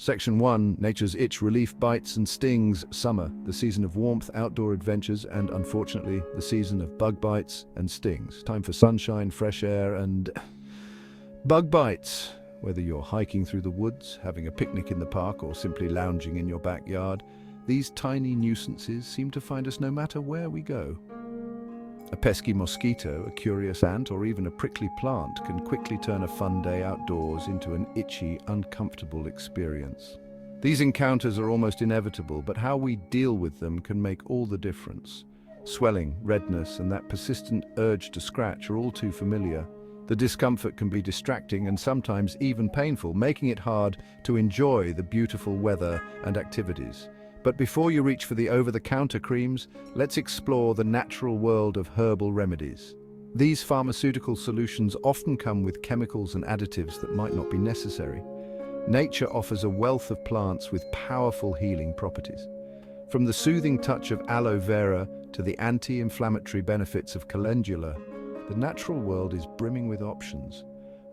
Section 1. Nature's Itch Relief Bites and Stings. Summer, the season of warmth, outdoor adventures, and unfortunately, the season of bug bites and stings. Time for sunshine, fresh air, and bug bites. Whether you're hiking through the woods, having a picnic in the park, or simply lounging in your backyard, these tiny nuisances seem to find us no matter where we go. A pesky mosquito, a curious ant, or even a prickly plant can quickly turn a fun day outdoors into an itchy, uncomfortable experience. These encounters are almost inevitable, but how we deal with them can make all the difference. Swelling, redness, and that persistent urge to scratch are all too familiar. The discomfort can be distracting and sometimes even painful, making it hard to enjoy the beautiful weather and activities. But before you reach for the over-the-counter creams, let's explore the natural world of herbal remedies. These pharmaceutical solutions often come with chemicals and additives that might not be necessary. Nature offers a wealth of plants with powerful healing properties. From the soothing touch of aloe vera to the anti-inflammatory benefits of calendula, the natural world is brimming with options.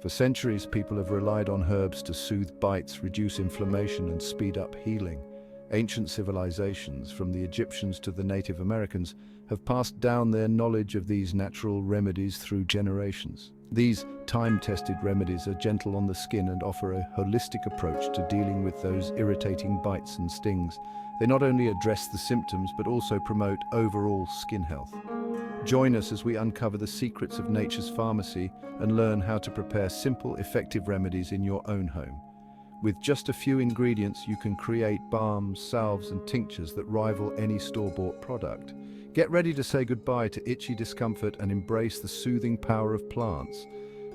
For centuries, people have relied on herbs to soothe bites, reduce inflammation, and speed up healing. Ancient civilizations, from the Egyptians to the Native Americans, have passed down their knowledge of these natural remedies through generations. These time-tested remedies are gentle on the skin and offer a holistic approach to dealing with those irritating bites and stings. They not only address the symptoms, but also promote overall skin health. Join us as we uncover the secrets of nature's pharmacy and learn how to prepare simple, effective remedies in your own home. With just a few ingredients, you can create balms, salves, and tinctures that rival any store-bought product. Get ready to say goodbye to itchy discomfort and embrace the soothing power of plants.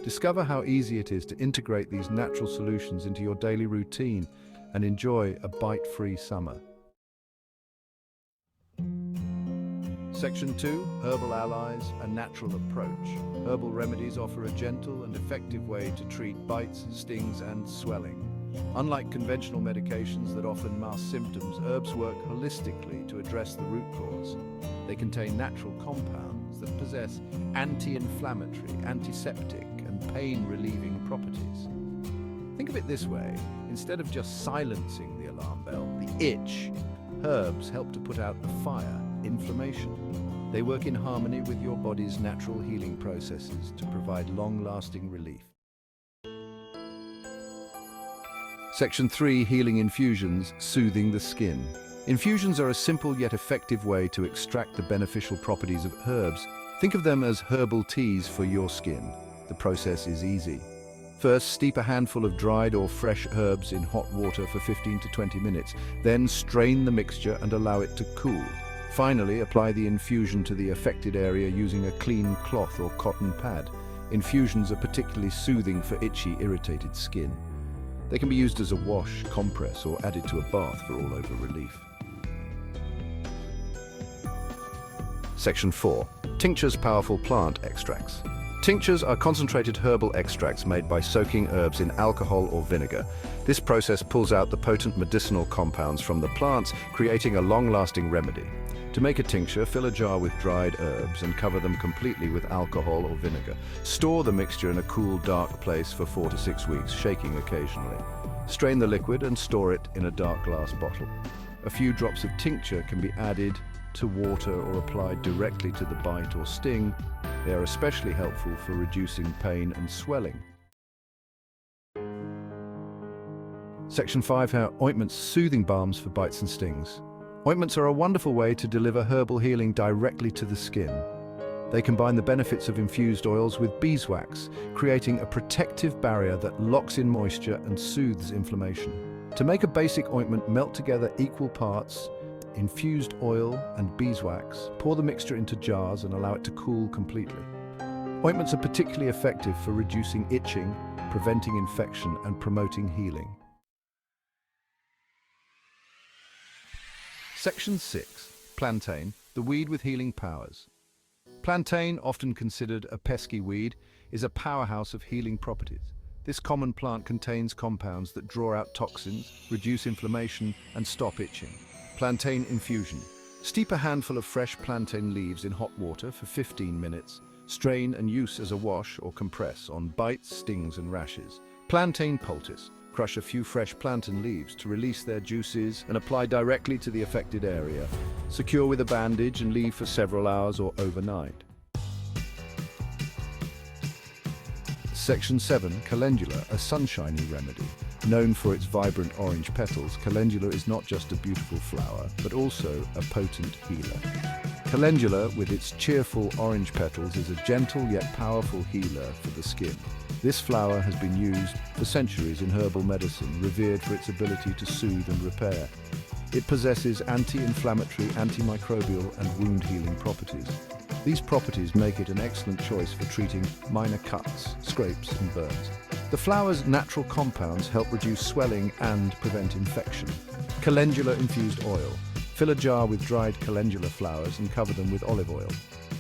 Discover how easy it is to integrate these natural solutions into your daily routine and enjoy a bite-free summer. Section 2. Herbal Allies, a natural approach. Herbal remedies offer a gentle and effective way to treat bites, stings, and swelling. Unlike conventional medications that often mask symptoms, herbs work holistically to address the root cause. They contain natural compounds that possess anti-inflammatory, antiseptic, and pain-relieving properties. Think of it this way: instead of just silencing the alarm bell, the itch, herbs help to put out the fire, inflammation. They work in harmony with your body's natural healing processes to provide long-lasting relief. Section 3. Healing infusions, soothing the skin. Infusions are a simple yet effective way to extract the beneficial properties of herbs. Think of them as herbal teas for your skin. The process is easy. First, steep a handful of dried or fresh herbs in hot water for 15 to 20 minutes. Then strain the mixture and allow it to cool. Finally, apply the infusion to the affected area using a clean cloth or cotton pad. Infusions are particularly soothing for itchy, irritated skin. They can be used as a wash, compress, or added to a bath for all-over relief. Section 4. Tinctures, powerful plant extracts. Tinctures are concentrated herbal extracts made by soaking herbs in alcohol or vinegar. This process pulls out the potent medicinal compounds from the plants, creating a long-lasting remedy. To make a tincture, fill a jar with dried herbs and cover them completely with alcohol or vinegar. Store the mixture in a cool, dark place for 4 to 6 weeks, shaking occasionally. Strain the liquid and store it in a dark glass bottle. A few drops of tincture can be added to water or applied directly to the bite or sting. They are especially helpful for reducing pain and swelling. Section 5. Ointments, soothing balms for bites and stings. Ointments are a wonderful way to deliver herbal healing directly to the skin. They combine the benefits of infused oils with beeswax, creating a protective barrier that locks in moisture and soothes inflammation. To make a basic ointment, melt together equal parts infused oil and beeswax, pour the mixture into jars and allow it to cool completely. Ointments are particularly effective for reducing itching, preventing infection, and promoting healing. Section 6. Plantain, the weed with healing powers. Plantain, often considered a pesky weed, is a powerhouse of healing properties. This common plant contains compounds that draw out toxins, reduce inflammation, and stop itching. Plantain infusion. Steep a handful of fresh plantain leaves in hot water for 15 minutes. Strain and use as a wash or compress on bites, stings, and rashes. Plantain poultice. Crush a few fresh plantain leaves to release their juices and apply directly to the affected area. Secure with a bandage and leave for several hours or overnight. Section 7. Calendula, a sunshiny remedy. Known for its vibrant orange petals, calendula is not just a beautiful flower, but also a potent healer. Calendula, with its cheerful orange petals, is a gentle yet powerful healer for the skin. This flower has been used for centuries in herbal medicine, revered for its ability to soothe and repair. It possesses anti-inflammatory, antimicrobial, and wound-healing properties. These properties make it an excellent choice for treating minor cuts, scrapes, and burns. The flower's natural compounds help reduce swelling and prevent infection. Calendula-infused oil. Fill a jar with dried calendula flowers and cover them with olive oil.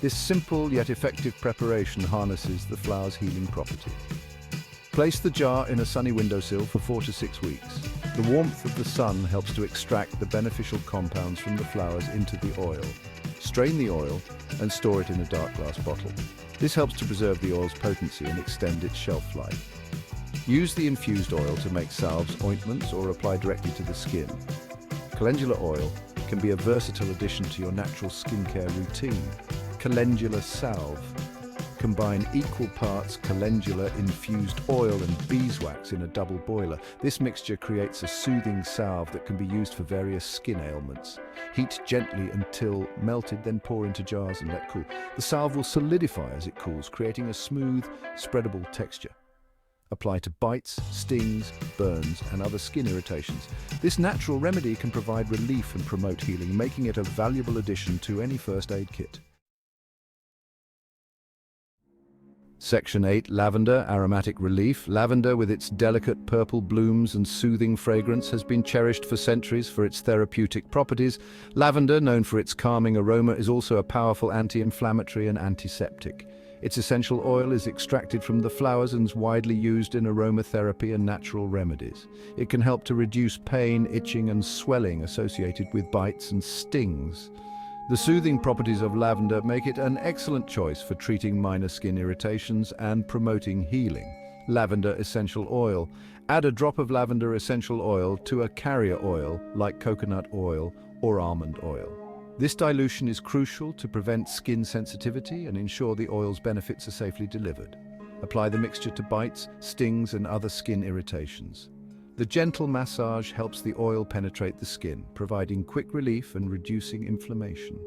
This simple yet effective preparation harnesses the flower's healing property. Place the jar in a sunny windowsill for 4 to 6 weeks. The warmth of the sun helps to extract the beneficial compounds from the flowers into the oil. Strain the oil and store it in a dark glass bottle. This helps to preserve the oil's potency and extend its shelf life. Use the infused oil to make salves, ointments, or apply directly to the skin. Calendula oil can be a versatile addition to your natural skincare routine. Calendula salve. Combine equal parts calendula-infused oil and beeswax in a double boiler. This mixture creates a soothing salve that can be used for various skin ailments. Heat gently until melted, then pour into jars and let cool. The salve will solidify as it cools, creating a smooth, spreadable texture. Apply to bites, stings, burns, and other skin irritations. This natural remedy can provide relief and promote healing, making it a valuable addition to any first aid kit. Section 8. Lavender, Aromatic Relief. Lavender, with its delicate purple blooms and soothing fragrance, has been cherished for centuries for its therapeutic properties. Lavender, known for its calming aroma, is also a powerful anti-inflammatory and antiseptic. Its essential oil is extracted from the flowers and is widely used in aromatherapy and natural remedies. It can help to reduce pain, itching, and swelling associated with bites and stings. The soothing properties of lavender make it an excellent choice for treating minor skin irritations and promoting healing. Lavender essential oil. Add a drop of lavender essential oil to a carrier oil like coconut oil or almond oil. This dilution is crucial to prevent skin sensitivity and ensure the oil's benefits are safely delivered. Apply the mixture to bites, stings, and other skin irritations. The gentle massage helps the oil penetrate the skin, providing quick relief and reducing inflammation.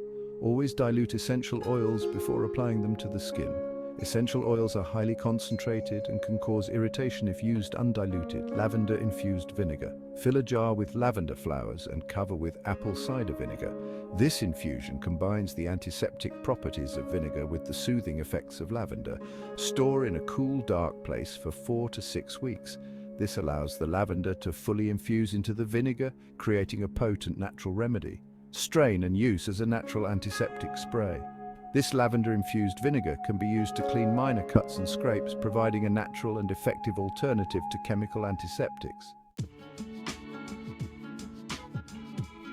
Always dilute essential oils before applying them to the skin. Essential oils are highly concentrated and can cause irritation if used undiluted. Lavender-infused vinegar. Fill a jar with lavender flowers and cover with apple cider vinegar. This infusion combines the antiseptic properties of vinegar with the soothing effects of lavender. Store in a cool, dark place for 4 to 6 weeks. This allows the lavender to fully infuse into the vinegar, creating a potent natural remedy. Strain and use as a natural antiseptic spray. This lavender-infused vinegar can be used to clean minor cuts and scrapes, providing a natural and effective alternative to chemical antiseptics.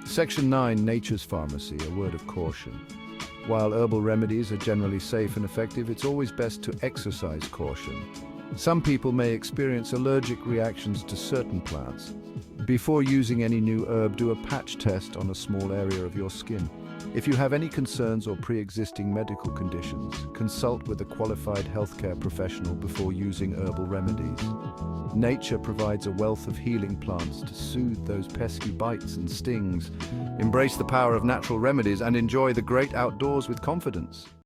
Section 9. Nature's Pharmacy, a word of caution. While herbal remedies are generally safe and effective, it's always best to exercise caution. Some people may experience allergic reactions to certain plants. Before using any new herb, do a patch test on a small area of your skin. If you have any concerns or pre-existing medical conditions, consult with a qualified healthcare professional before using herbal remedies. Nature provides a wealth of healing plants to soothe those pesky bites and stings. Embrace the power of natural remedies and enjoy the great outdoors with confidence.